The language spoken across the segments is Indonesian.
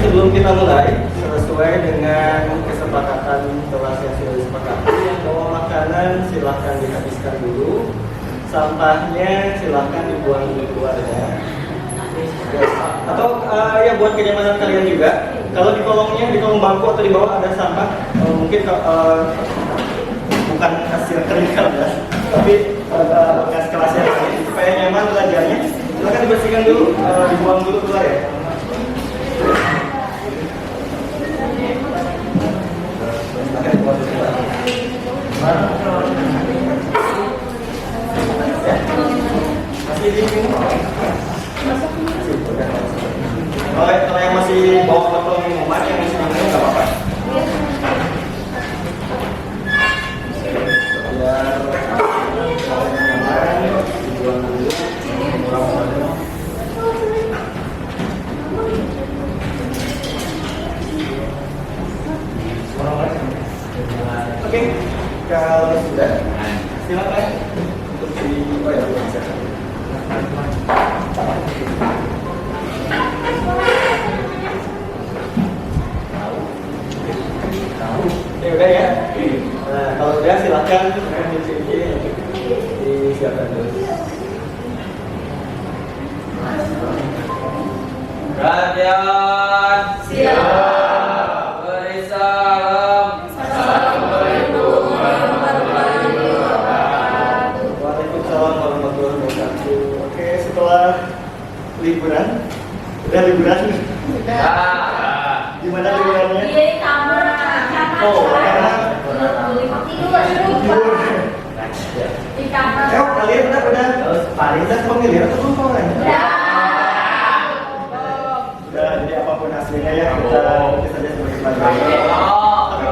sebelum kita mulai, sesuai dengan kesepakatan kelas yang sudah disepakati, yang bawa makanan silahkan dihabiskan dulu, sampahnya silahkan dibuang di luar ya. Atau ya buat kenyamanan kalian juga, kalau di kolong bangku atau di bawah ada sampah, mungkin bukan hasil kerja ya, tapi bekas kelasnya supaya nyaman belajarnya, silahkan dibersihkan dulu, dibuang dulu keluar ya. Masih di sini. Kalau yang masih bawa botol minuman yang masih minum nggak apa-apa. Biar nyaman, dibuang dulu. Oke, kalau sudah, silakan untuk bisa. Ya udah ya. Nah, kalau udah silakan disiapkan dulu. Perhatian, siap. Beri salam. Assalamualaikum warahmatullahi wabarakatuh. Waalaikumsalam warahmatullahi wabarakatuh. Oke, setelah liburan, udah liburan? Gimana liburannya? Di kamar. Oh, karena tidur. Di kamar. Kalian udah paling pemilih atau belum kalian? Udah, jadi apapun hasilnya ya kita saja sebagai pelajaran. Tapi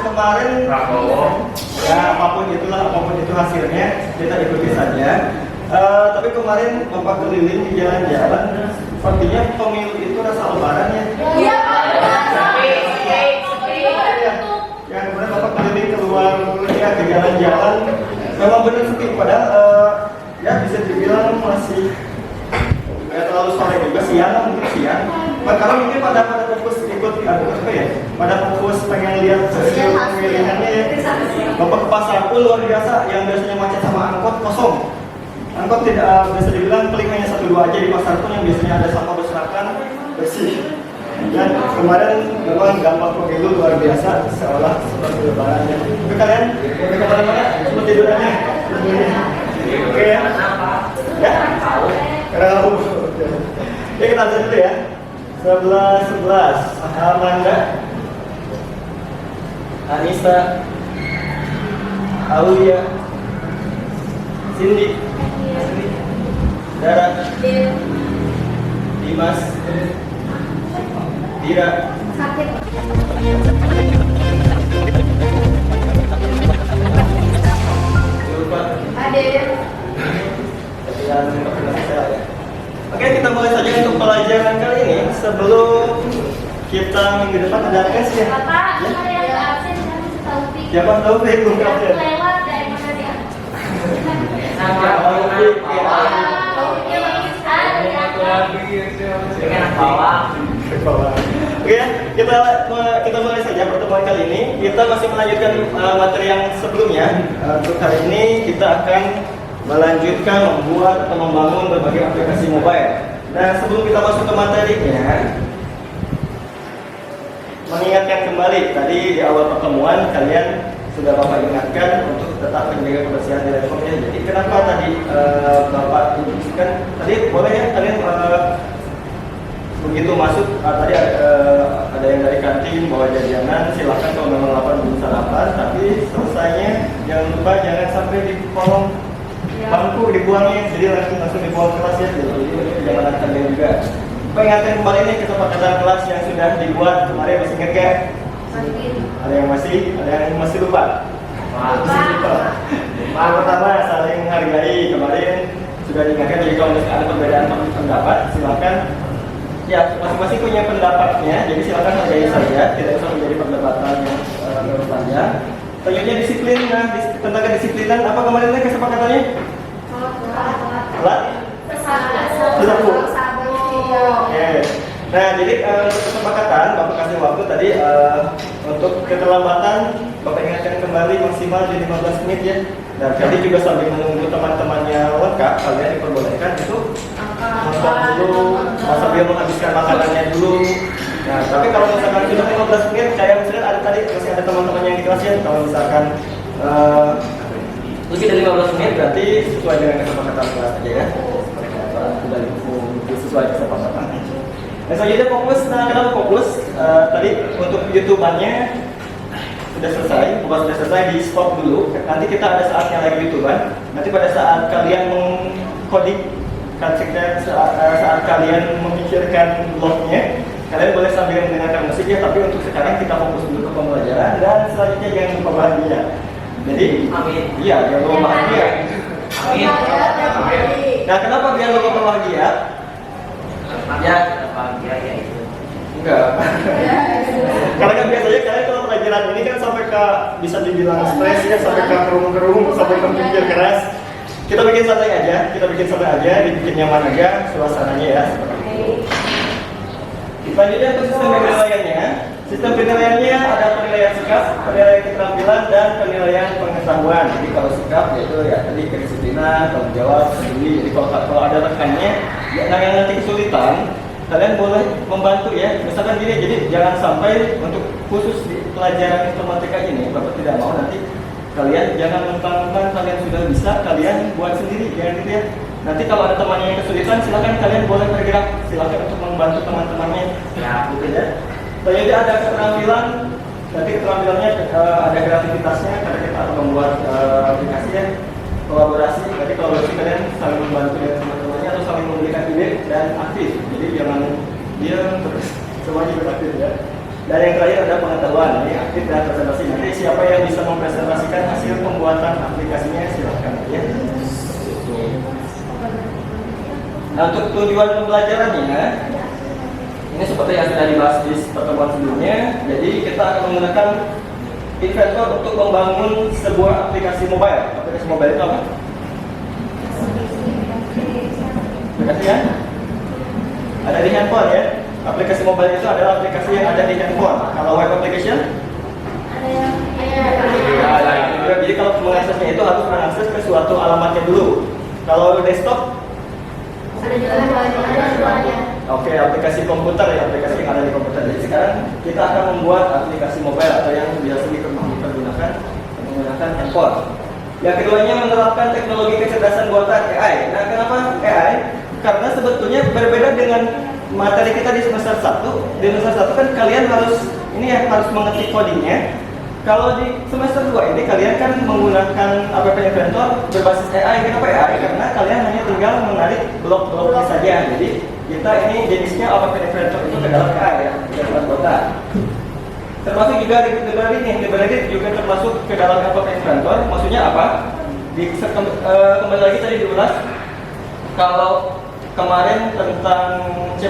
kemarin ya apapun itu hasilnya kita ikuti saja. Tapi kemarin Bapak keliling di jalan-jalan, sepertinya pemilu itu rasa lebaran ya. Iya, Pak. Ya, kemudian Bapak keliling keluar ya ke jalan-jalan, memang benar sepi. Padahal ya bisa dibilang masih terlalu sore juga, siang mungkin siang. Karena mungkin pada fokus ikut apa ya? Pada fokus pengen lihat hasil pemilihannya ya. Bapak ke pasar pun luar biasa, yang biasanya macet sama angkot kosong. Angkot tidak bisa dibilang paling hanya 1-2 aja di pasar pun, yang biasanya ada sampah berserakan bersih. Dan kemarin memang dampak pemilu luar biasa, seolah seperti lebarannya. Oke kalian, udah kemana-mana? Sempat tidurannya? Oke ya? Ya? Tahu. Oke, kita lanjut dulu ya. 11. Amanda, Anissa, Aulia, Cindy, Dara, Dimas, Dira, Sakit. Julfa, Hadir. Oke, kita mulai saja untuk pelajaran kali ini. Sebelum kita minggu depan ada tes ya. Bapak, yang absen kamu Taufik. Siapa Taufik belum absen? Lewat dari mana dia? Taufik ya. Taufiknya Oke, kita mulai saja pertemuan kali ini. Kita masih melanjutkan materi yang sebelumnya. Untuk hari ini kita akan melanjutkan membuat atau membangun berbagai aplikasi mobile. Nah, sebelum kita masuk ke materinya, mengingatkan kembali tadi di awal pertemuan kalian sudah Bapak ingatkan untuk tetap menjaga kebersihan di laptopnya. Jadi kenapa tadi Bapak instruksikan tadi boleh ya kalian begitu masuk tadi ada yang dari kantin bawa jajanan, silahkan kalau memang lapar belum sarapan, tapi selesainya jangan lupa jangan sampai di kolong bangku dibuangnya, jadi langsung dibuang kelas ya. Jadi kenyamanan kalian juga. Ingatkan kembali nih kesepakatan kelas yang sudah dibuat kemarin, masih ingat gak? Ada yang masih lupa? Masih lupa. Yang pertama saling menghargai, kemarin sudah diingatkan. Jadi kalau ada perbedaan pendapat silakan. Ya, masing-masing punya pendapatnya, jadi silakan hargai saja, tidak usah menjadi perdebatan yang panjang. Selanjutnya disiplin. Nah, tentang kedisiplinan apa kemarin kesepakatannya? Telat? Oke. Nah, jadi untuk kesepakatan Bapak kasih waktu tadi untuk keterlambatan Bapak ingatkan kembali maksimal di 15 menit ya. Dan tadi juga sambil menunggu teman-temannya lengkap, kalian diperbolehkan itu makan dulu, sambil menghabiskan makanannya dulu. Nah, tapi kalau misalkan sudah 15 menit, kayak misalnya ada tadi masih ada teman-teman yang di kelas ya, kalau misalkan lebih dari 15 menit berarti sesuai dengan kesepakatan kelas aja ya. Sudah sesuai kesepakatan. Nah, selanjutnya fokus. Nah, kenapa fokus? Tadi untuk YouTubernya sudah selesai, bukan sudah selesai, di stop dulu. Nanti kita ada saatnya lagi YouTuber. Nanti pada saat kalian mengcoding, saat kalian memikirkan blognya, kalian boleh sambil mendengarkan musiknya. Tapi untuk sekarang kita fokus dulu ke pembelajaran dan selanjutnya jangan lupa bahagia. Jadi, Amin. Iya, jangan lupa bahagia. Amin. Nah, kenapa jangan lupa bahagia? Ya, bahagia ya itu. Enggak. Karena kan biasanya kalian kalau pelajaran ini kan sampai ke bisa dibilang stres ya, sampai ke kerung-kerung, sampai ke pikir keras. Kita bikin santai aja, dibikin nyaman aja suasananya ya. Selanjutnya untuk sistem penilaiannya. Sistem penilaiannya ada penilaian sikap, penilaian keterampilan, dan penilaian pengetahuan. Jadi kalau sikap yaitu ya tadi kedisiplinan, tanggung jawab, peduli. Jadi kalau ada rekannya yang nanti kesulitan, kalian boleh membantu ya. Misalkan gini, jadi jangan sampai untuk khusus di pelajaran informatika ini Bapak tidak mau nanti kalian jangan mentang-mentang kalian sudah bisa, kalian buat sendiri, jangan gitu ya. Nanti kalau ada temannya yang kesulitan, silakan kalian boleh bergerak, silakan untuk membantu teman-temannya. Ya, gitu ya. Jadi ada keterampilan, nanti keterampilannya ada kreativitasnya, karena kita akan membuat aplikasi ya, kolaborasi. Nanti kolaborasi kalian saling membantu dengan teman-temannya atau saling memberikan ide dan aktif. Jadi jangan dia semuanya beraktif ya. Dan yang terakhir ada pengetahuan, ini aktif dan presentasi. Nanti siapa yang bisa mempresentasikan hasil pembuatan aplikasinya silakan ya. Nah, untuk tujuan pembelajarannya, ini seperti yang sudah dibahas di pertemuan sebelumnya. Jadi kita akan menggunakan Inventor untuk membangun sebuah aplikasi mobile. Aplikasi mobile itu apa? Aplikasi ya? Ada di handphone ya. Aplikasi mobile itu adalah aplikasi yang ada di handphone. Kalau web application? Jadi kalau mengaksesnya itu harus mengakses ke suatu alamatnya dulu. Kalau desktop? Oke, aplikasi komputer ya, aplikasi yang ada di komputer. Jadi sekarang kita akan membuat aplikasi mobile atau yang biasa dipergunakan menggunakan handphone. Yang keduanya menerapkan teknologi kecerdasan buatan AI. Nah, kenapa AI? Karena sebetulnya berbeda dengan materi kita di semester 1. Di semester 1 kan kalian harus mengetik codingnya. Kalau di semester 2 ini kalian kan menggunakan App Inventor berbasis AI. Kenapa AI? Karena kalian hanya tinggal menarik blok-bloknya saja. Jadi kita ini jenisnya App Inventor itu ke dalam AI ya, kecerdasan buatan. Termasuk juga Liberated juga termasuk ke dalam App Inventor. Maksudnya apa? Kembali lagi tadi diulas. Kalau kemarin tentang C++,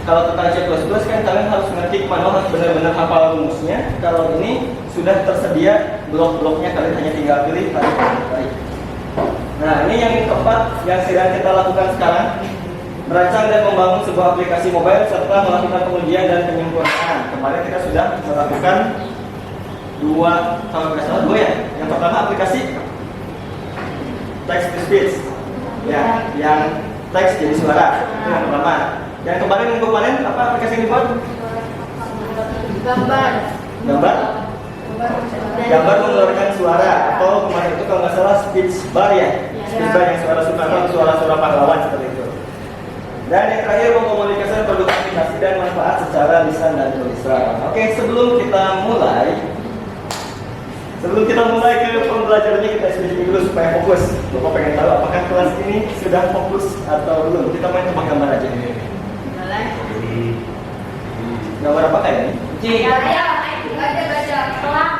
kalau tentang C++ kan kalian harus ngetik manual, harus benar-benar hafal rumusnya. Kalau ini sudah tersedia blok-bloknya, kalian hanya tinggal pilih tarik. Nah, ini yang keempat yang sedang kita lakukan sekarang, merancang dan membangun sebuah aplikasi mobile serta melakukan pengujian dan penyempurnaan. Kemarin kita sudah melakukan dua ya. Yang pertama aplikasi text to speech, ya, yang teks jadi suara. Itu yang pertama. Yang kemarin apa aplikasi yang dibuat? Gambar mengeluarkan suara. Atau kemarin itu kalau nggak salah speech bar ya. Speech bar yang suara-suara pahlawan seperti itu. Dan yang terakhir mengkomunikasikan produk aplikasi dan manfaat secara lisan dan tulisan. Oke, sebelum kita mulai ke pembelajarannya, kita eksplisit dulu supaya fokus. Bapak pengen tahu apakah kelas ini sudah fokus atau belum. Kita main tebak gambar aja. Gambar apa kayak ini? Baca. Pelang.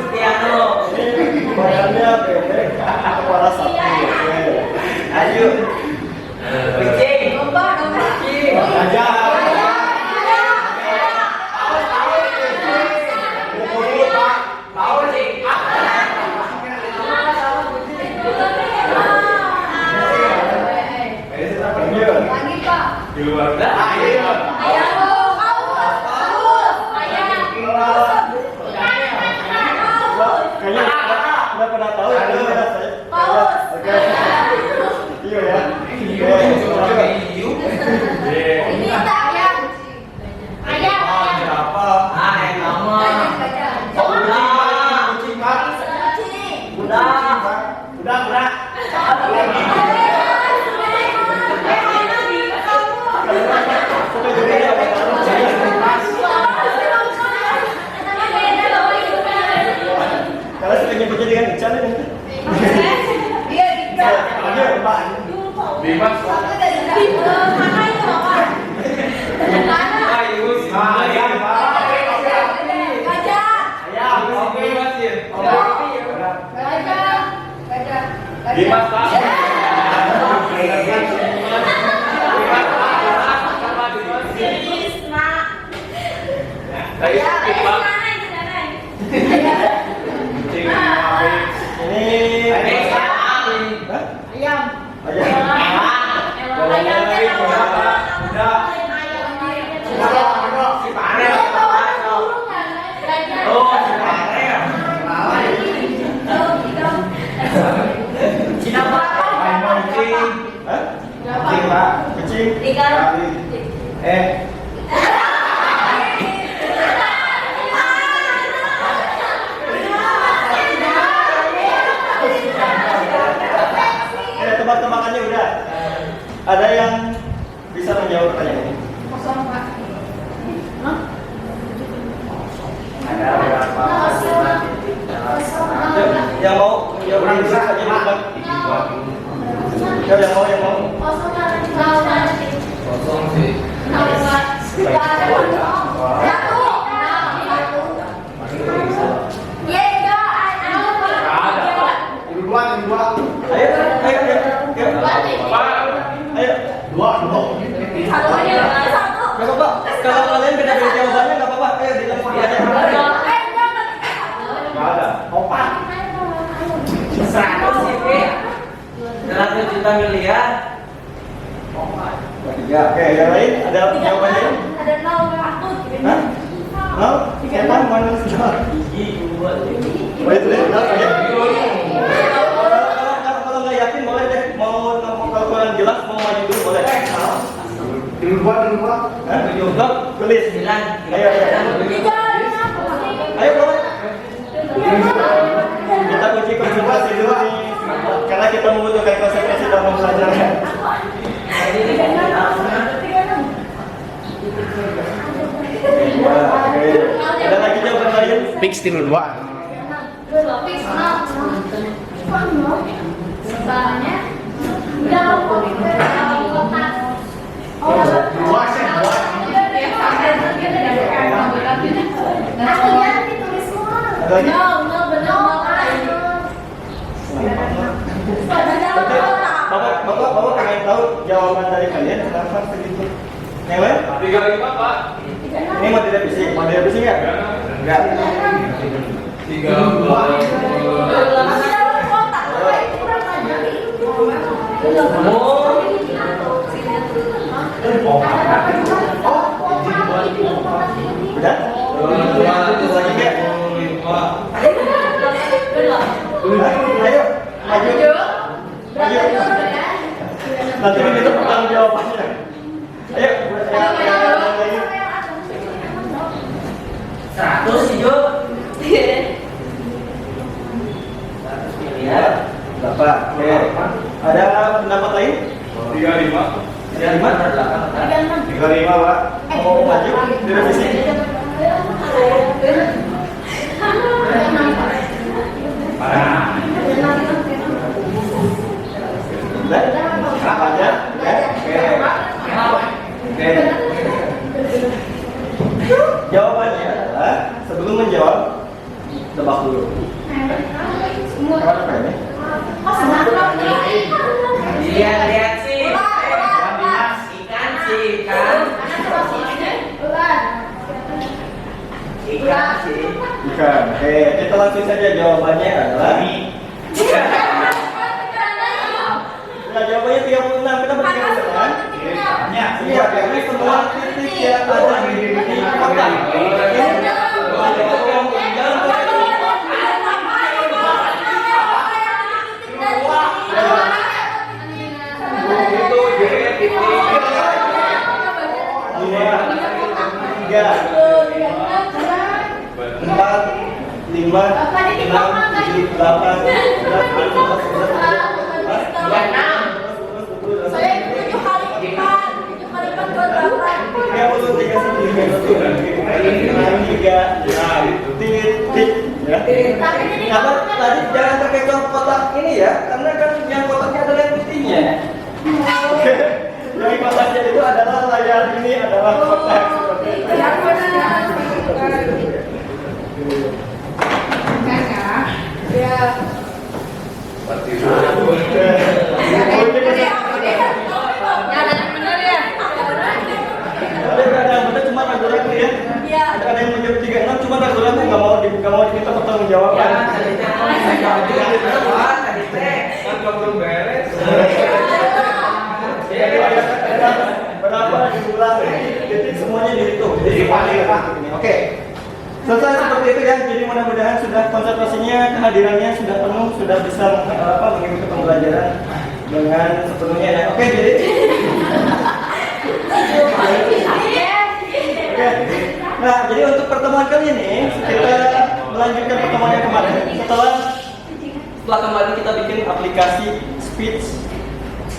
Piano. Badannya pendek, kepala sapi. Ayo. Kucing. Domba. Aja. Ya, mana itu Nanai? Ini Hah? Ayam. Ayam. Hah? Kucing, Pak. Kucing. Kali. Tebak-tebakannya udah. Ada yang bisa menjawab pertanyaan ini? Kosong, Pak. Hah? Ada berapa? Yang mau jawab bisa saja tebak. Yang mau. Kosong sih. Ayo. Gak apa-apa. Kalau kalian beda-beda jawabannya gak apa-apa. Ayo ditelepon aja. Gak ada. Opat. 100 sih, Pi. 100 juta miliar. Ya, oke, yang lain ada jawabannya? Ada nol aku. Hah? Nol? Setan mana sudah? Oh itu deh, nol ya. Kalau nggak yakin boleh deh. Mau kalau kurang jelas mau maju dulu boleh. Dulu. Hah? Nol, tulis. 9. Ayo. Ayo boleh. Kita kunci konsentrasi dulu nih. Karena kita membutuhkan konsentrasi dalam pembelajaran. Ada lagi jawaban lain? Fix di luar. Soalnya udah kotak. Aku lihat ditulis semua. Ada lagi? Bapak pengen tahu jawaban dari kalian kenapa segitu? Yang lain? 35, Pak. Ini mau direvisi? Mau direvisi nggak? Enggak. 30. Udah? Itu lagi nggak? Ayo, maju. Nanti kita pertanggung jawabannya. Ayo, yang lagi. 100 sih, Jo. 100 miliar. Bapak, oke. Ada pendapat lain? 35. Ada lima? 35, Pak. Mau maju? Direvisi? Udah? Apa aja? Oke. Jawabannya adalah sebelum menjawab tebak dulu. Apa ini? Lihat sih. Ikan sih, ikan. Ikan sih. Bukan. Oke, kita langsung saja jawabannya adalah Nah, jawabannya 36. Kita berikan kesalahan. Iya, karena semua titik yang ada di kotak. Tiga, empat, lima, enam, tujuh, delapan, Apa tadi jangan terkecoh kotak ini ya, karena kan yang kotaknya adalah yang putihnya. Yang kotaknya itu adalah layar ini adalah kotak. Ada yang benar cuma ada yang paling untuk ini. Oke. Selesai seperti itu ya. Jadi mudah-mudahan sudah konsentrasinya, kehadirannya sudah penuh, sudah bisa mengikuti pembelajaran dengan sepenuhnya ya. Oke, jadi Oke. Nah, jadi untuk pertemuan kali ini kita melanjutkan pertemuan yang kemarin. Setelah kemarin kita bikin aplikasi speech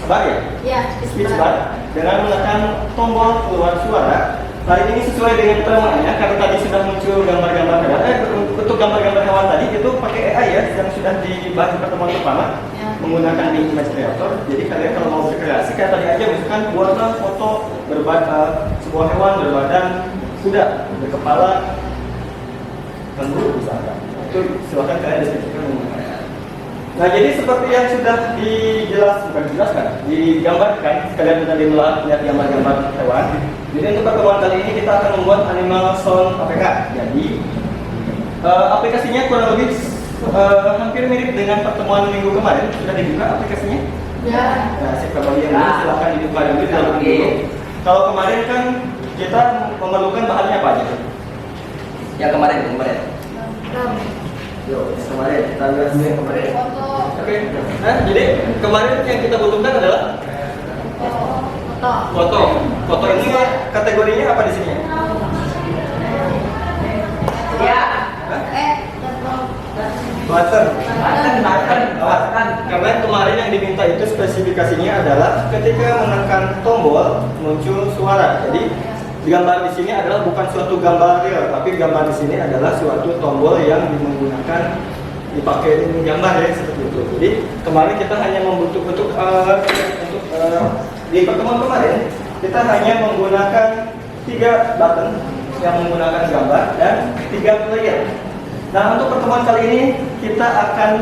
bar ya? Ya, Speech bar dengan menekan tombol keluar suara. Hari ini sesuai dengan temanya karena tadi sudah muncul gambar-gambar hewan. Untuk gambar-gambar hewan tadi itu pakai AI ya, yang sudah dibahas di pertemuan pertama menggunakan image creator. Jadi kalian kalau mau berkreasi kayak tadi aja, misalkan buatlah foto sebuah hewan berbadan kuda, berkepala kanguru misalkan. Itu silakan kalian deskripsikan menggunakan. Nah, jadi seperti yang sudah digambarkan, kalian tadi melihat gambar-gambar hewan. Jadi untuk pertemuan kali ini kita akan membuat animal sound APK. Jadi aplikasinya kurang lebih hampir mirip dengan pertemuan minggu kemarin. Sudah dibuka aplikasinya? Ya. Nah, siapa bagian ini silakan dibuka dulu dulu. Kalau kemarin kan kita memerlukan bahannya apa aja? Ya kemarin. Yo, kemarin kita lihat dulu yang kemarin. Foto. Oke. Nah, jadi kemarin yang kita butuhkan adalah foto. Foto ini kategorinya apa di sini? Ya. Button. Button. Karena kemarin yang diminta itu spesifikasinya adalah ketika menekan tombol muncul suara. Jadi gambar di sini adalah bukan suatu gambar real, tapi gambar di sini adalah suatu tombol yang menggunakan dipakai gambar ya seperti itu. Jadi kemarin kita hanya untuk di pertemuan kemarin kita hanya menggunakan 3 button yang menggunakan gambar dan 3 player. Nah, untuk pertemuan kali ini kita akan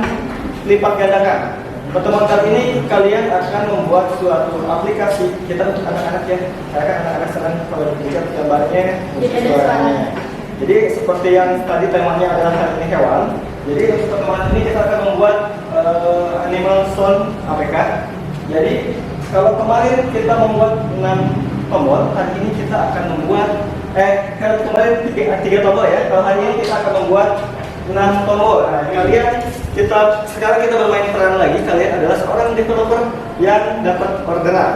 lipat gandakan. Pertemuan kali ini kalian akan membuat suatu aplikasi. Kita untuk anak-anak ya, karena anak-anak senang kalau dilihat gambarnya, suaranya. Jadi seperti yang tadi temanya adalah hari ini hewan. Jadi untuk pertemuan ini kita akan membuat animal sound APK. Jadi kalau kemarin kita membuat 6 tombol, hari ini kita akan membuat kalau kemarin 3 tombol ya. Kalau hari ini kita akan membuat 6 tombol. Nah, sekarang kita bermain peran lagi. Kalian adalah seorang developer yang dapat orderan.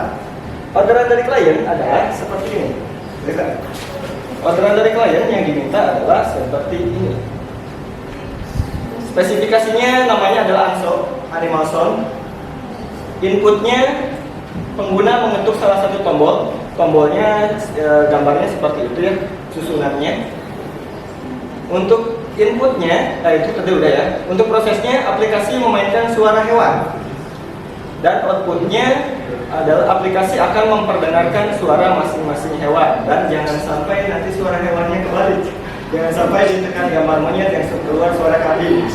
Orderan dari klien adalah seperti ini. Lihat. Orderan dari klien yang diminta adalah seperti ini. Spesifikasinya namanya adalah animal sound. Inputnya pengguna mengetuk salah satu tombol. Tombolnya gambarnya seperti itu ya, susunannya. Untuk inputnya, itu tadi udah ya. Untuk prosesnya, aplikasi memainkan suara hewan. Dan outputnya adalah aplikasi akan memperdengarkan suara masing-masing hewan. Dan jangan sampai nanti suara hewannya kebalik. Jangan sampai ditekan gambar monyet yang keluar suara kambing.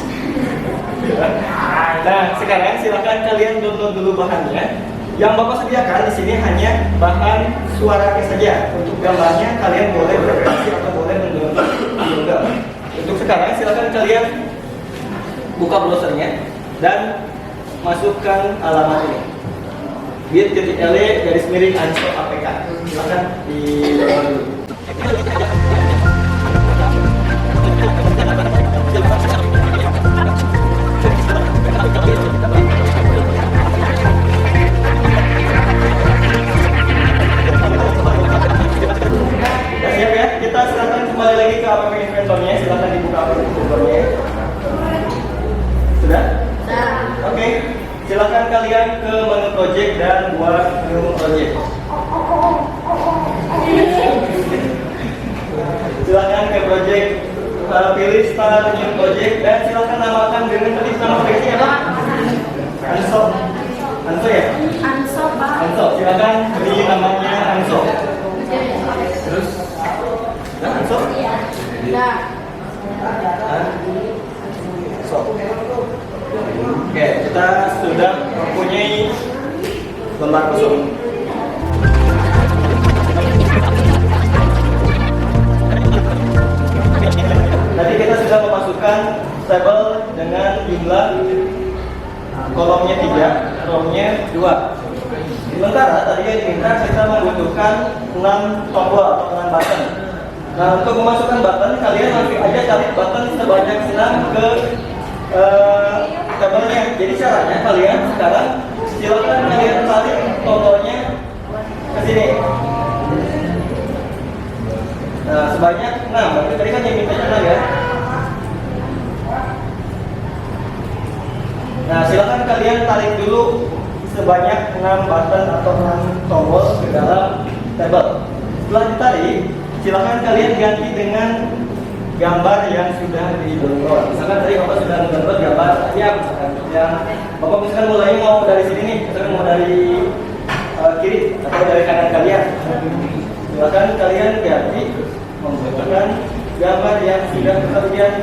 Nah, sekarang silakan kalian download dulu bahannya. Yang Bapak sediakan di sini hanya bahan suaranya saja. Untuk gambarnya kalian boleh berkreasi atau boleh mendownload. Untuk sekarang silakan kalian buka browsernya dan masukkan alamat ini. git.ly/anso.apk. Silakan di download dulu. Siap ya, kita silakan kembali lagi ke APK Inventornya. Silakan dibuka APK Inventornya. Sudah? Oke. Silakan kalian ke menu project dan buat new project. Silakan ke project, pilih start new project dan silakan namakan dengan tadi nama projectnya apa? Anso ya? Anso. Silakan beri namanya Anso. Terus? Anso? Oke, kita sudah mempunyai lembar kosong. Tadi kita sudah memasukkan tabel dengan jumlah kolomnya 3, rownya 2. Sementara tadi yang diminta kita membutuhkan 6 tombol atau 6 button. Nah, untuk memasukkan button, kalian langsung aja tarik button sebanyak 6 ke tabelnya. Jadi caranya kalian sekarang silakan kalian tarik tombolnya ke sini. Nah, sebanyak 6. Berarti tadi kan yang minta 6 ya. Nah, silakan kalian tarik dulu sebanyak 6 button atau 6 tombol ke dalam tabel. Setelah ditarik, silakan kalian ganti dengan gambar yang sudah di-download. Misalkan tadi Bapak sudah mendownload gambar ayam, misalkan yang Bapak misalkan mulai mau dari sini nih, misalkan mau dari kiri atau dari kanan kalian. Silakan kalian ganti menggunakan gambar yang sudah kalian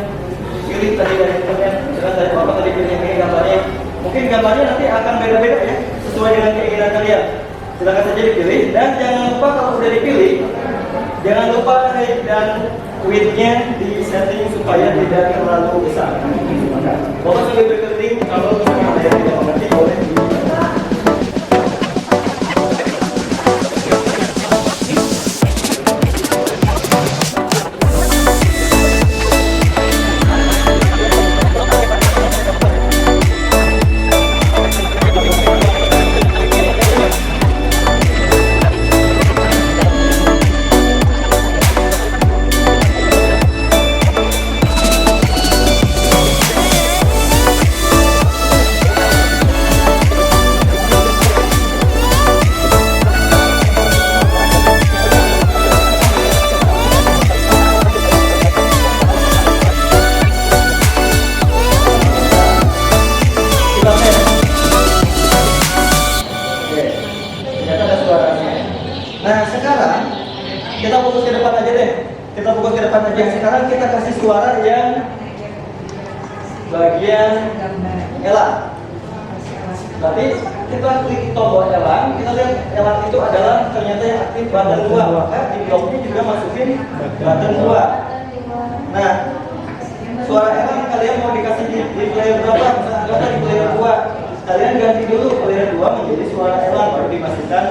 pilih tadi dari internet. Misalkan tadi Bapak tadi pilih ini gambarnya, mungkin gambarnya nanti akan beda-beda ya, sesuai dengan keinginan kalian. Silakan saja dipilih dan jangan lupa kalau sudah dipilih, jangan lupa height dan width-nya di setting supaya tidak terlalu besar. Bapak sudah berkeliling, kalau misalnya ada yang tidak mengerti boleh di Nah sekarang kita fokus ke depan aja deh. Kita fokus ke depan aja. Sekarang kita kasih suara yang bagian elang. Berarti kita klik tombol elang. Kita lihat elang itu adalah ternyata yang aktif button 2. Maka di bloknya juga masukin button 2. Nah suara elang kalian mau dikasih di player berapa? Misalnya di player 2. Kalian ganti dulu player 2 menjadi suara elang baru dimasukkan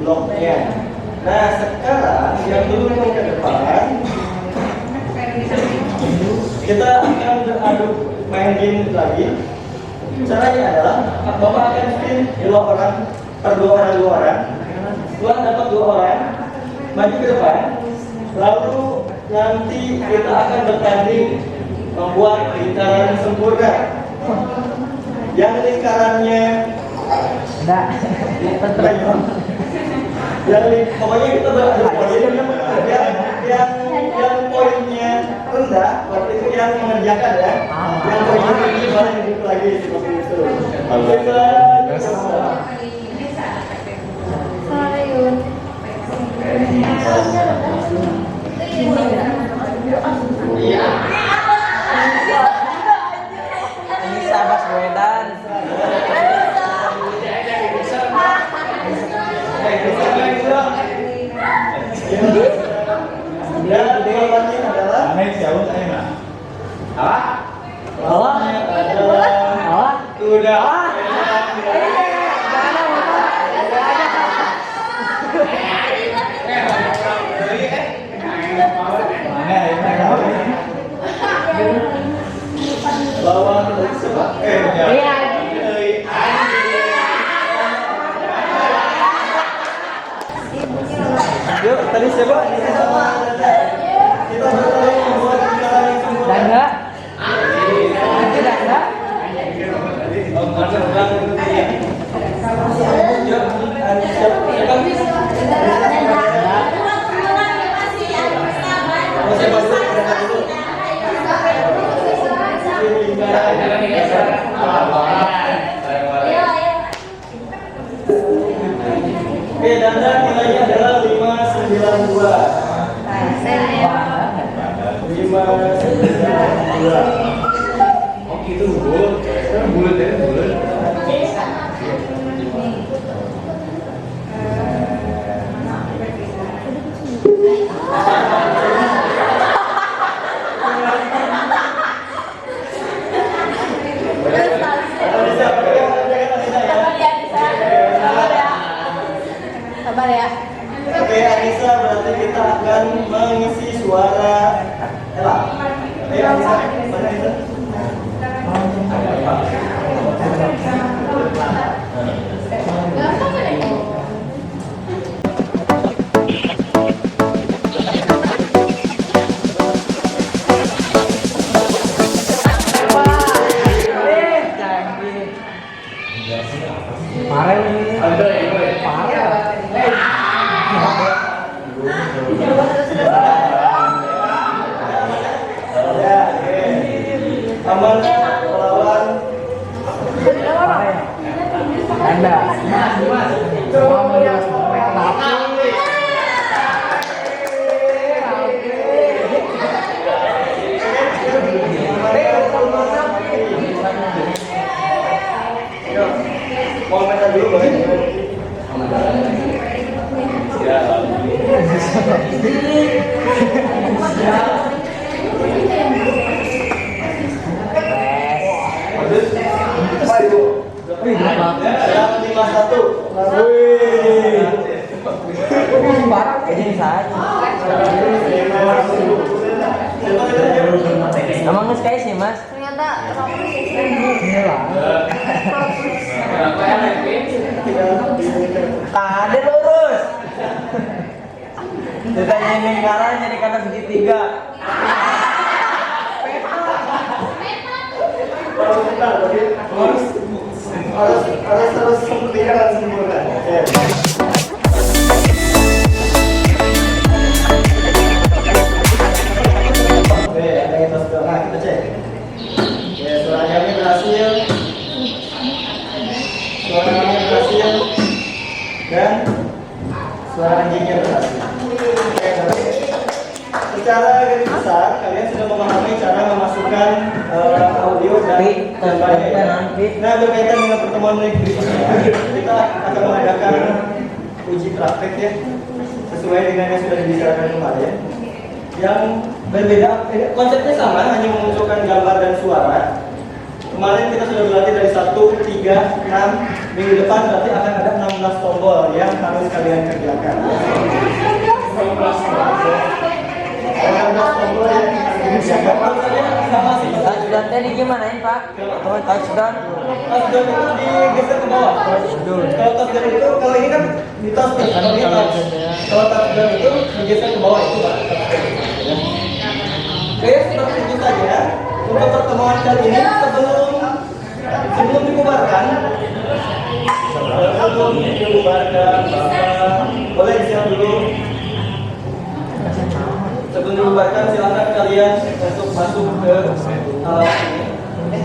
bloknya. Nah sekarang yang dulu ke depan kita akan beraduk main game lagi. Caranya adalah Bapak akan spin 2 orang per 2 orang. Setelah dapat 2 orang, maju ke depan. Lalu nanti kita akan bertanding membuat lingkaran sempurna. Yang lingkarannya pokoknya kita beradu poin yang poinnya rendah waktu itu yang mengerjakan ya, yang poinnya tinggi malah hidup lagi seperti itu. Ini sahabat Wedan. Dan jawabannya adalah lawan sebab yuk tadi siapa? Kita bertemu membuat lingkaran yang sempurna. Danda. Itu Danda. Oke, Danda nilainya adalah 592. 592. Oh gitu, bulat. Bulat ya, bulat. Sabar ya. Oke, Anissa, berarti kita akan mengisi suara Mana itu? Gampang kan ya? Canggih. Parah ini. Ada ya, Parah. Ya, oke. Aman melawan Anda. Semua melihat tapi mau main dulu boleh? Yang 51. Wih. barang ini saja. Emang nggak sekali sih mas? Ternyata Ini lah. Tadi lurus. Ditanya lingkaran jadi kata segitiga. Harus seperti yang sempurna. Oke, ada yang tas nah, kita cek. Ya, suara kami berhasil. Suara kami berhasil. Dan suara anjingnya berhasil. Oke, berarti secara garis besar kalian sudah memahami cara memasukkan audio dan gambarnya ya. Nah, berkaitan dengan pertemuan berikutnya, kita akan mengadakan uji praktek ya, sesuai dengan yang sudah dibicarakan kemarin. Yang berbeda, konsepnya sama, hanya memunculkan gambar dan suara. Kemarin kita sudah berlatih dari 1, 3, 6. Minggu depan berarti akan ada 16 tombol yang harus kalian kerjakan. 16 tombol yang harus dikerjakan. Touchdown tadi gimanain pak? Oh touchdown. Touchdown itu digeser ke bawah. Kalau touchdown itu, kalau ini kan di touchdown. Kalau touchdown itu digeser ke bawah itu pak. Oke, seperti itu saja untuk pertemuan kali ini. Sebelum dibubarkan, boleh disiap dulu. Sebelum dibubarkan, silakan kalian untuk masuk ke ini.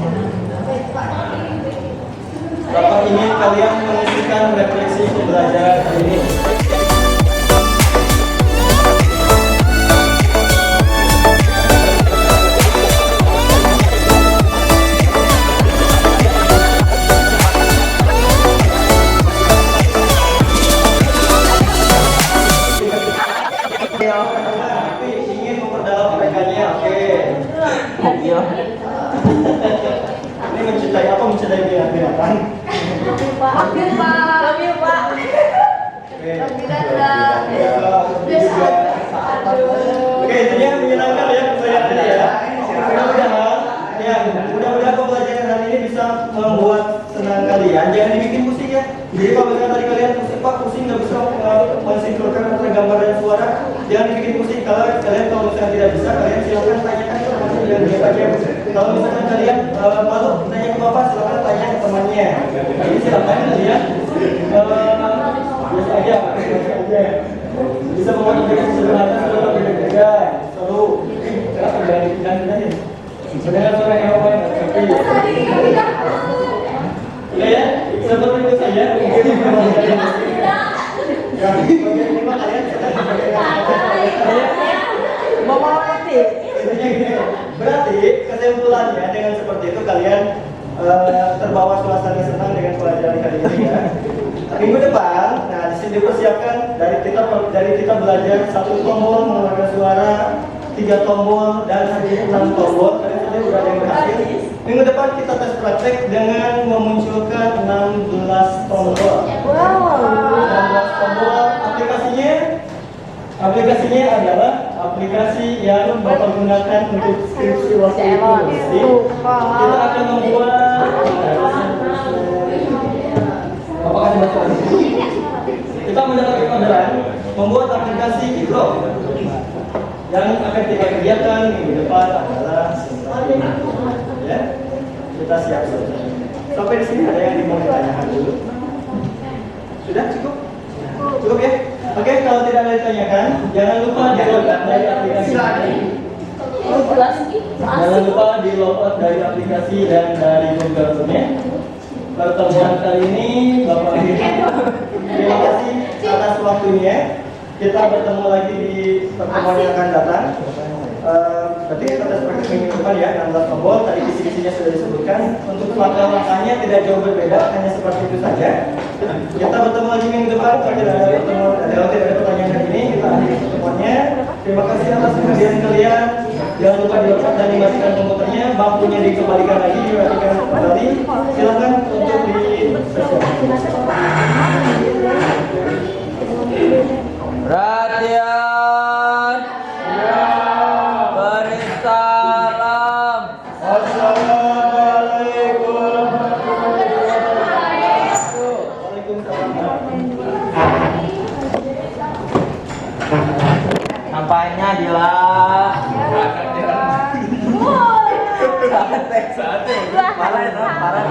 Bapak ingin kalian mengisikan refleksi pembelajaran kali ini. Tapi ingin memperdalam mereka-nya, oke. Iya. Ini mencintai apa? Mencintai binatang. Hampir pak. Hampir pak. Oke. Aduh. Oke, intinya menyenangkan ya pembelajarannya ya. Mudah-mudahan pembelajaran hari ini bisa membuat senang kalian. Jangan dibikin pusing ya. Jadi kalau misalnya tadi kalian pusing nggak bisa mensinkronkan antara gambar dan suara, jangan dibikin pusing. Kalau misalnya tidak bisa, kalian silakan tanyakan ke temannya dengan dia aja. Kalau misalnya kalian malu tanya ke bapak, silakan tanya ke temannya. Jadi silakan kalian biasa aja, bisa membuat aplikasi sederhana secara berbeda. Selalu kenapa jangan mendengar suara hewan tapi ya, seperti itu saja. Mau mati. Berarti kesimpulannya dengan seperti itu kalian terbawa suasana senang dengan pelajaran kali ini ya. Minggu depan, nah di sini dipersiapkan dari kita belajar 1 tombol mengeluarkan suara, 3 tombol dan hari 6 tombol. Kalian tadi udah ada yang berhasil. Minggu depan kita tes praktek dengan memunculkan 16 tombol. 16 tombol. Aplikasinya adalah aplikasi yang Bapak gunakan untuk skripsi waktu itu. Kita akan membuat Bapak kasih baca lagi. Kita mendapatkan orderan membuat aplikasi Ikro yang akan kita kerjakan minggu depan adalah simulasi. Ya, kita siap saja. Sampai di sini ada yang mau ditanyakan dulu? Sudah cukup? Cukup ya? Oke, kalau tidak ada ditanyakan, jangan lupa di-logout dari aplikasi. Jangan lupa di-logout dari aplikasi dan dari Google Docs-nya. Pertemuan kali ini Bapak terima kasih atas waktunya. Kita bertemu lagi di pertemuan yang akan datang. Berarti kita tes praktik minggu depan ya, 16 tombol. Tadi kisi-kisinya sudah disebutkan. Untuk langkah-langkahnya tidak jauh berbeda, hanya seperti itu saja. Kita bertemu lagi minggu depan. Kalau tidak ada pertemuan, tidak ada pertanyaan hari ini, kita akhiri pertemuannya. Terima kasih atas kehadiran kalian. Jangan lupa di-logout dan dimatikan komputernya. Bangkunya dikembalikan lagi, dimatikan kembali. Silakan untuk Perhatian. Beri salam. Assalamualaikum. Nampaknya Dila. Parah itu, parah.